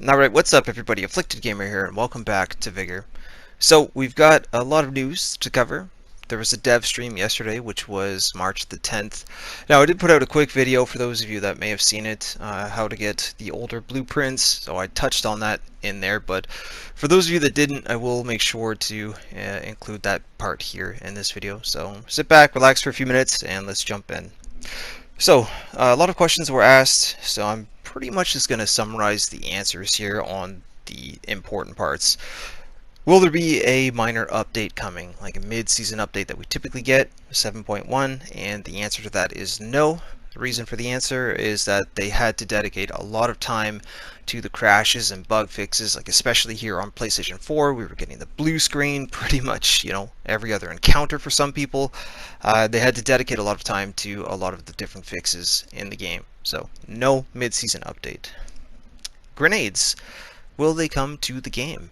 Alright, what's up everybody? Afflicted Gamer here, and welcome back to Vigor. So, we've got a lot of news to cover. There was a dev stream yesterday, which was March the 10th. Now, I did put out a quick video for those of you that may have seen it, how to get the older blueprints, so I touched on that in there, but for those of you that didn't, I will make sure to include that part here in this video. So, sit back, relax for a few minutes, and let's jump in. So, a lot of questions were asked, so I'm pretty much just going to summarize the answers here on the important parts. Will there be a minor update coming, like a mid-season update that we typically get, 7.1? And the answer to that is no. The reason for the answer is that they had to dedicate a lot of time to the crashes and bug fixes, like especially here on PlayStation 4, we were getting the blue screen pretty much, every other encounter for some people. They had to dedicate a lot of time to a lot of the different fixes in the game. So, no mid-season update. Grenades. Will they come to the game?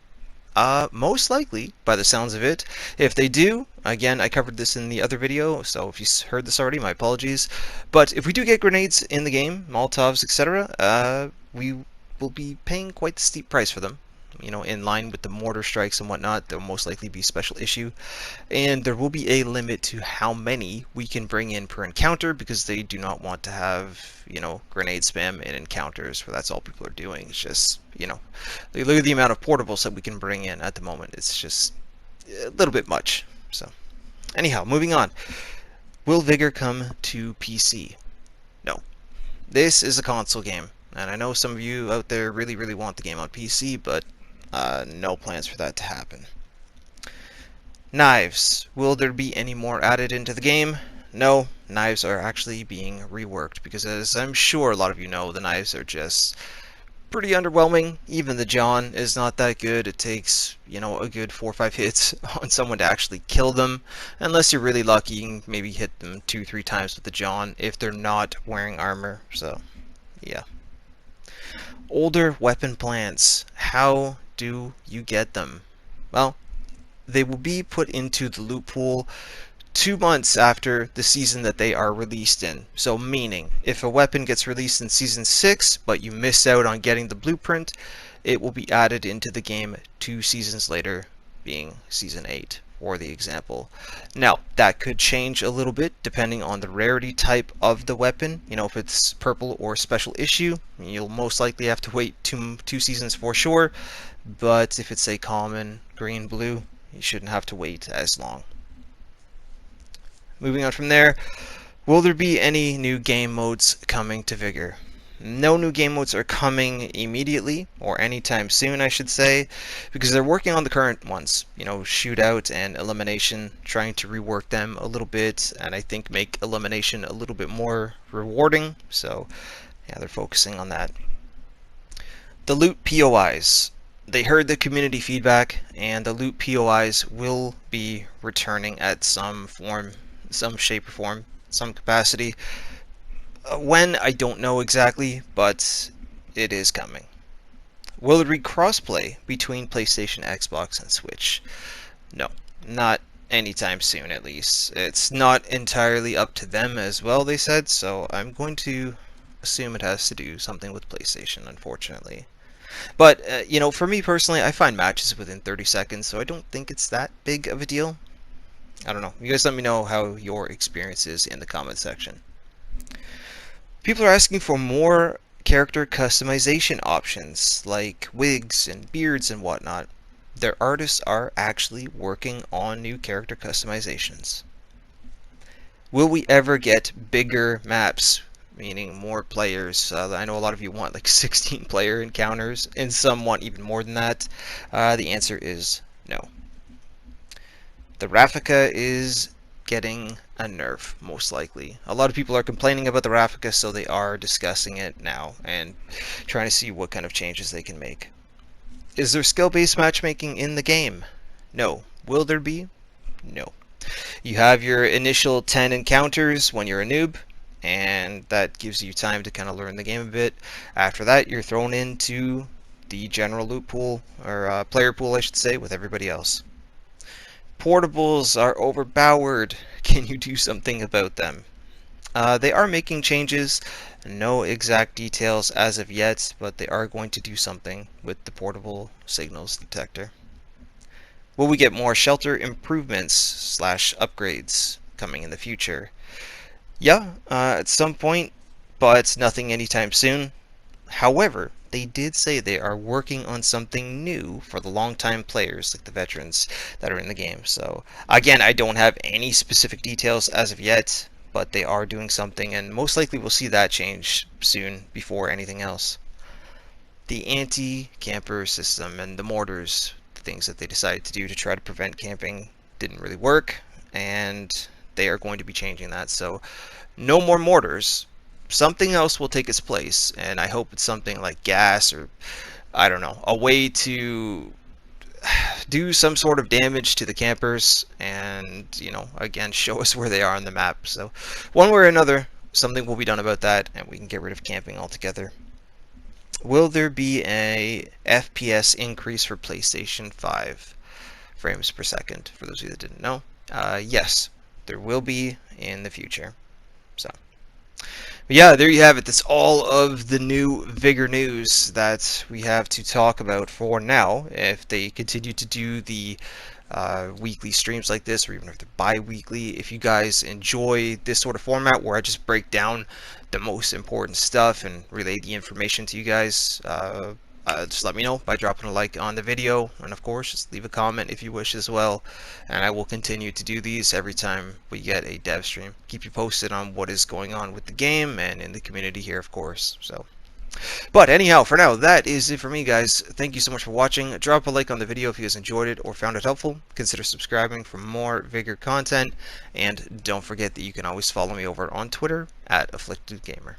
Most likely, by the sounds of it. If they do, again, I covered this in the other video, so if you heard this already, my apologies. But if we do get grenades in the game, Molotovs, etc., we will be paying quite the steep price for them. In line with the mortar strikes and whatnot, they'll most likely be special issue. And there will be a limit to how many we can bring in per encounter, because they do not want to have, grenade spam in encounters where that's all people are doing. It's just, look at the amount of portables that we can bring in at the moment. It's just a little bit much. So, anyhow, moving on. Will Vigor come to PC? No. This is a console game. And I know some of you out there really, really want the game on PC, but no plans for that to happen. Knives. Will there be any more added into the game? No, knives are actually being reworked, because as I'm sure a lot of you know, the knives are just pretty underwhelming. Even the John is not that good. It takes, a good 4 or 5 hits on someone to actually kill them. Unless you're really lucky, you can maybe hit them 2-3 times with the John if they're not wearing armor. So, yeah. Older weapon plans. How do you get them? Well, they will be put into the loot pool 2 months after the season that they are released in. So meaning, if a weapon gets released in Season 6, but you miss out on getting the blueprint, it will be added into the game 2 seasons later, being Season 8, for the example. Now, that could change a little bit depending on the rarity type of the weapon. If it's purple or special issue, you'll most likely have to wait two seasons for sure. But if it's a common green, blue, you shouldn't have to wait as long. Moving on from there, will there be any new game modes coming to Vigor? No new game modes are coming immediately, or anytime soon I should say, because they're working on the current ones, shootout and elimination, trying to rework them a little bit, and I think make elimination a little bit more rewarding, so yeah, they're focusing on that. The loot POIs. They heard the community feedback, and the loot POIs will be returning at some form, some shape or form, some capacity. When, I don't know exactly, but it is coming. Will there be crossplay between PlayStation, Xbox, and Switch? No, not anytime soon at least. It's not entirely up to them as well, they said, so I'm going to assume it has to do something with PlayStation, unfortunately. But, for me personally, I find matches within 30 seconds, so I don't think it's that big of a deal. I don't know. You guys let me know how your experience is in the comment section. People are asking for more character customization options, like wigs and beards and whatnot. Their artists are actually working on new character customizations. Will we ever get bigger maps? Meaning more players. I know a lot of you want like 16 player encounters, and some want even more than that. The answer is no. The Raffica is getting a nerf, most likely. A lot of people are complaining about the Raffica, so they are discussing it now and trying to see what kind of changes they can make. Is there skill-based matchmaking in the game? No. Will there be? No. You have your initial 10 encounters when you're a noob, and that gives you time to kind of learn the game a bit. After that, you're thrown into the general loot pool, or player pool I should say, with everybody else. Portables are overpowered. Can you do something about them? They are making changes, no exact details as of yet, but they are going to do something with the portable signals detector. Will we get more shelter improvements slash upgrades coming in the future? Yeah, at some point, but nothing anytime soon. However, they did say they are working on something new for the longtime players, like the veterans that are in the game. So, again, I don't have any specific details as of yet, but they are doing something, and most likely we'll see that change soon before anything else. The anti-camper system and the mortars, the things that they decided to do to try to prevent camping, didn't really work, and they are going to be changing that. So, no more mortars. Something else will take its place, and I hope it's something like gas or, I don't know, a way to do some sort of damage to the campers and, again, show us where they are on the map. So, one way or another, something will be done about that, and we can get rid of camping altogether. Will there be a FPS increase for PlayStation 5 frames per second? For those of you that didn't know, yes, there will be in the future. So. But yeah, there you have it. That's all of the new Vigor news that we have to talk about for now. If they continue to do the weekly streams like this, or even if they're bi-weekly, if you guys enjoy this sort of format where I just break down the most important stuff and relay the information to you guys, just let me know by dropping a like on the video, and of course just leave a comment if you wish as well, and I will continue to do these every time we get a dev stream. Keep you posted on what is going on with the game and in the community here, of course. But anyhow, for now, that is it for me, guys. Thank you so much for watching. Drop a like on the video if you guys enjoyed it or found it helpful. Consider subscribing for more Vigor content, and don't forget that you can always follow me over on Twitter at AfflictedGamer.